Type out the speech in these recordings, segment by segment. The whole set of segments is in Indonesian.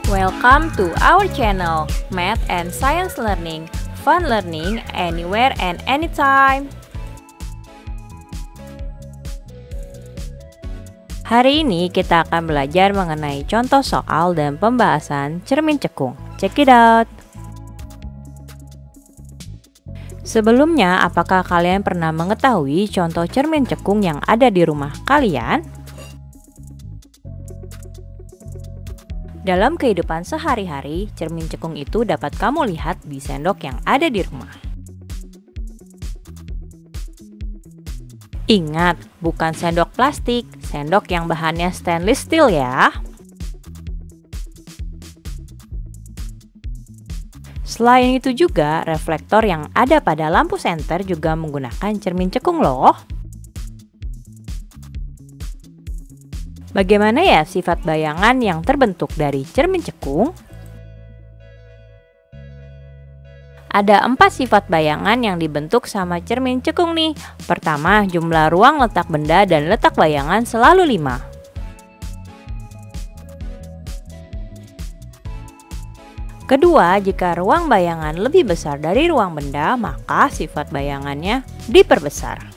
Welcome to our channel, Math and Science Learning. Fun learning anywhere and anytime. Hari ini kita akan belajar mengenai contoh soal dan pembahasan cermin cekung. Check it out. Sebelumnya, apakah kalian pernah mengetahui contoh cermin cekung yang ada di rumah kalian? Dalam kehidupan sehari-hari, cermin cekung itu dapat kamu lihat di sendok yang ada di rumah. Ingat, bukan sendok plastik, sendok yang bahannya stainless steel ya. Selain itu juga, reflektor yang ada pada lampu senter juga menggunakan cermin cekung loh. Bagaimana ya sifat bayangan yang terbentuk dari cermin cekung? Ada 4 sifat bayangan yang dibentuk sama cermin cekung nih. Pertama, jumlah ruang letak benda dan letak bayangan selalu 5. Kedua, jika ruang bayangan lebih besar dari ruang benda, maka sifat bayangannya diperbesar.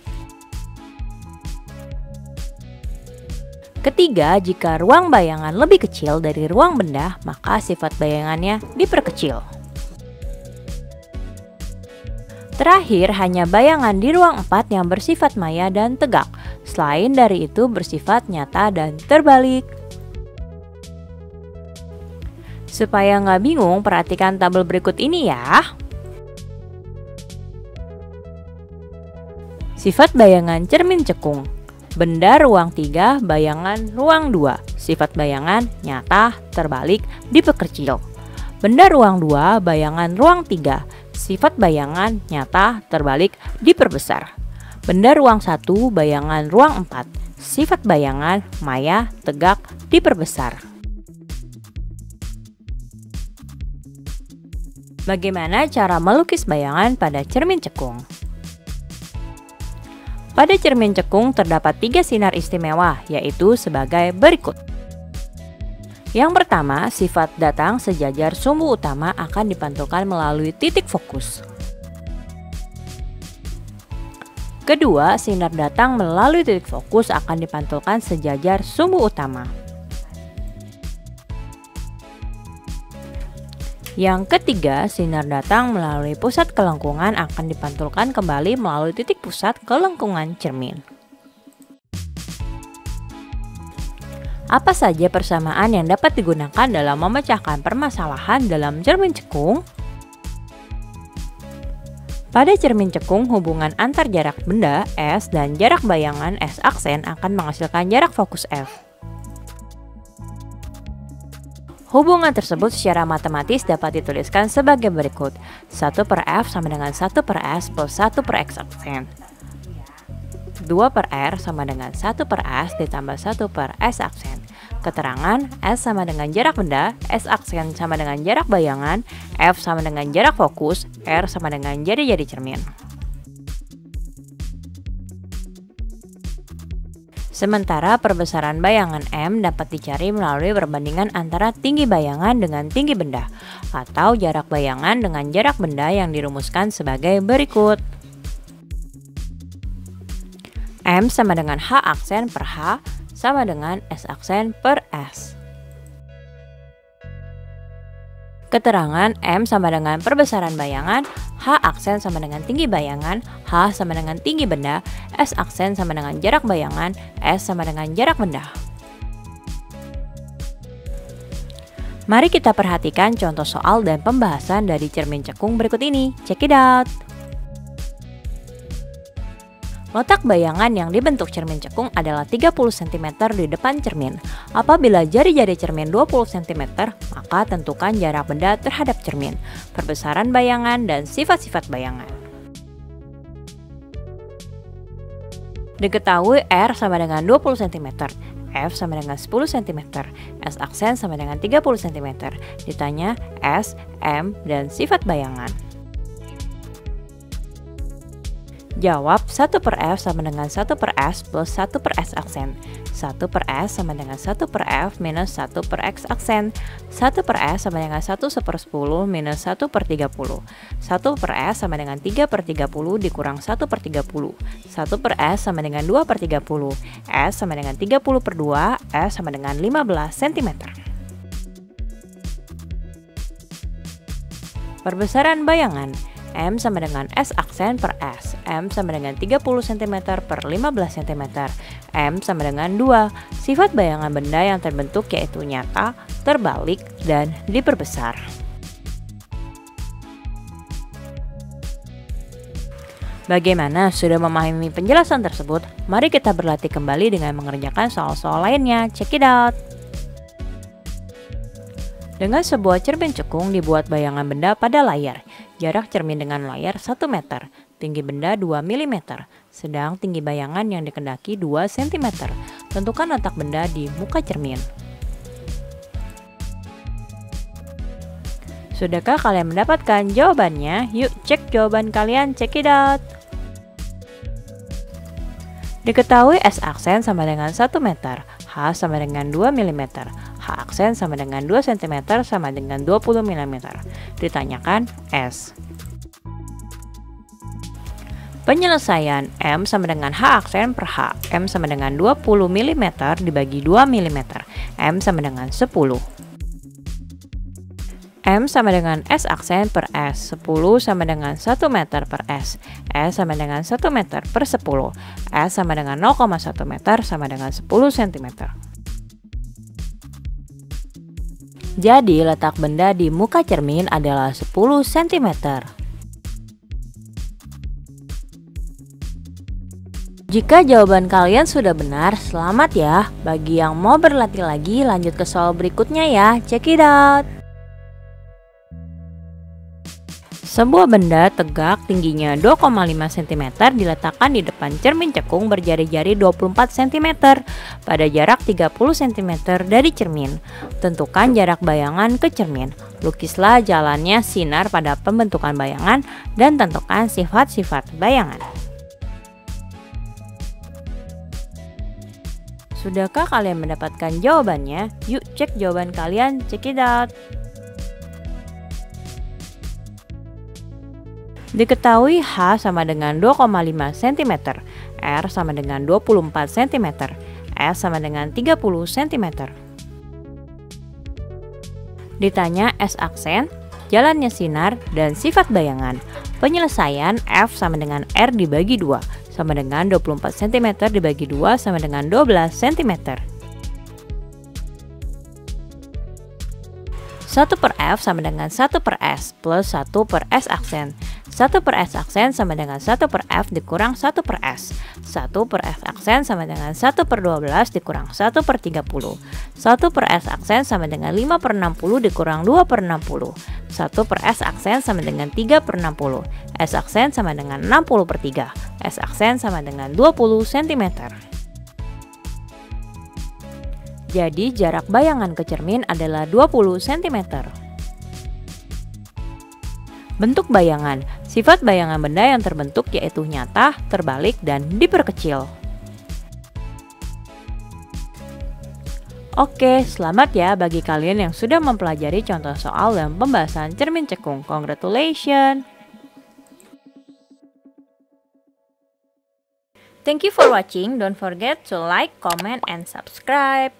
Ketiga, jika ruang bayangan lebih kecil dari ruang benda, maka sifat bayangannya diperkecil. Terakhir, hanya bayangan di ruang 4 yang bersifat maya dan tegak. Selain dari itu bersifat nyata dan terbalik. Supaya nggak bingung, perhatikan tabel berikut ini ya. Sifat bayangan cermin cekung. Benda ruang 3, bayangan ruang 2. Sifat bayangan nyata, terbalik, diperkecil. Benda ruang 2, bayangan ruang 3. Sifat bayangan nyata, terbalik, diperbesar. Benda ruang 1, bayangan ruang 4. Sifat bayangan maya, tegak, diperbesar. Bagaimana cara melukis bayangan pada cermin cekung? Pada cermin cekung terdapat 3 sinar istimewa, yaitu sebagai berikut. Yang pertama, sifat datang sejajar sumbu utama akan dipantulkan melalui titik fokus. Kedua, sinar datang melalui titik fokus akan dipantulkan sejajar sumbu utama. Yang ketiga, sinar datang melalui pusat kelengkungan akan dipantulkan kembali melalui titik pusat kelengkungan cermin. Apa saja persamaan yang dapat digunakan dalam memecahkan permasalahan dalam cermin cekung? Pada cermin cekung, hubungan antar jarak benda S dan jarak bayangan S aksen akan menghasilkan jarak fokus F. Hubungan tersebut secara matematis dapat dituliskan sebagai berikut. 1/F sama dengan 1/S plus 1/X aksen. 2/R sama dengan 1/S ditambah 1/S aksen. Keterangan S sama dengan jarak benda, S aksen sama dengan jarak bayangan, F sama dengan jarak fokus, R sama dengan jari-jari cermin. Sementara perbesaran bayangan M dapat dicari melalui perbandingan antara tinggi bayangan dengan tinggi benda, atau jarak bayangan dengan jarak benda yang dirumuskan sebagai berikut. M sama dengan H aksen per H sama dengan S aksen per S. Keterangan M sama dengan perbesaran bayangan, H aksen sama dengan tinggi bayangan, H sama dengan tinggi benda, S aksen sama dengan jarak bayangan, S sama dengan jarak benda. Mari kita perhatikan contoh soal dan pembahasan dari cermin cekung berikut ini. Check it out! Letak bayangan yang dibentuk cermin cekung adalah 30 cm di depan cermin. Apabila jari-jari cermin 20 cm, maka tentukan jarak benda terhadap cermin, perbesaran bayangan, dan sifat-sifat bayangan. Diketahui R sama dengan 20 cm, F sama dengan 10 cm, S aksen sama dengan 30 cm. Ditanya S, M, dan sifat bayangan. Jawab 1 per F sama dengan 1 per S plus 1 per S aksen. 1 per S sama dengan 1 per F minus 1 per X aksen. 1 per S sama dengan 1 1/10 minus 1 per 30. 1 per S sama dengan 3 per 30 dikurang 1 per 30. 1 per S sama dengan 2 per 30. S sama dengan 30 per 2, S sama dengan 15 cm. Perbesaran bayangan. M sama dengan S aksen per S. M sama dengan 30 cm per 15 cm. M sama dengan 2. Sifat bayangan benda yang terbentuk yaitu nyata, terbalik, dan diperbesar. Bagaimana? Sudah memahami penjelasan tersebut? Mari kita berlatih kembali dengan mengerjakan soal-soal lainnya. Check it out! Dengan sebuah cermin cekung dibuat bayangan benda pada layar. Jarak cermin dengan layar 1 meter, tinggi benda 2 mm, sedang tinggi bayangan yang dikendaki 2 cm. Tentukan letak benda di muka cermin. Sudahkah kalian mendapatkan jawabannya? Yuk cek jawaban kalian, check it out! Diketahui S aksen sama dengan 1 meter, H sama dengan 2 mm, H aksen sama dengan 2 cm sama dengan 20 mm. Ditanyakan S. Penyelesaian. M sama dengan H aksen per H. M sama dengan 20 mm dibagi 2 mm. M sama dengan 10. M sama dengan S aksen per S. 10 sama dengan 1 meter per S. S sama dengan 1 meter per 10. S sama dengan 0,1 meter sama dengan 10 cm. Jadi letak benda di muka cermin adalah 10 cm. Jika jawaban kalian sudah benar, selamat ya. Bagi yang mau berlatih lagi, lanjut ke soal berikutnya ya. Check it out! Sebuah benda tegak tingginya 2,5 cm diletakkan di depan cermin cekung berjari-jari 24 cm pada jarak 30 cm dari cermin. Tentukan jarak bayangan ke cermin. Lukislah jalannya sinar pada pembentukan bayangan dan tentukan sifat-sifat bayangan. Sudahkah kalian mendapatkan jawabannya? Yuk cek jawaban kalian, check it out! Diketahui H sama dengan 2,5 cm, R sama dengan 24 cm, S sama dengan 30 cm. Ditanya S aksen, jalannya sinar, dan sifat bayangan. Penyelesaian F sama dengan R dibagi 2, sama dengan 24 cm dibagi 2 sama dengan 12 cm. 1 per F sama dengan 1 per S plus 1 per S aksen. 1 per S aksen sama dengan 1 per F dikurang 1 per S. 1 per S aksen sama dengan 1 per 12 dikurang 1 per 30. 1 per S aksen sama dengan 5 per 60 dikurang 2 per 60. 1 per S aksen sama dengan 3 per 60. S aksen sama dengan 60 per 3. S aksen sama dengan 20 cm. Jadi jarak bayangan ke cermin adalah 20 cm. Bentuk bayangan. Sifat bayangan benda yang terbentuk yaitu nyata, terbalik, dan diperkecil. Oke, selamat ya bagi kalian yang sudah mempelajari contoh soal dan pembahasan cermin cekung. Congratulations! Thank you for watching. Don't forget to like, comment, and subscribe.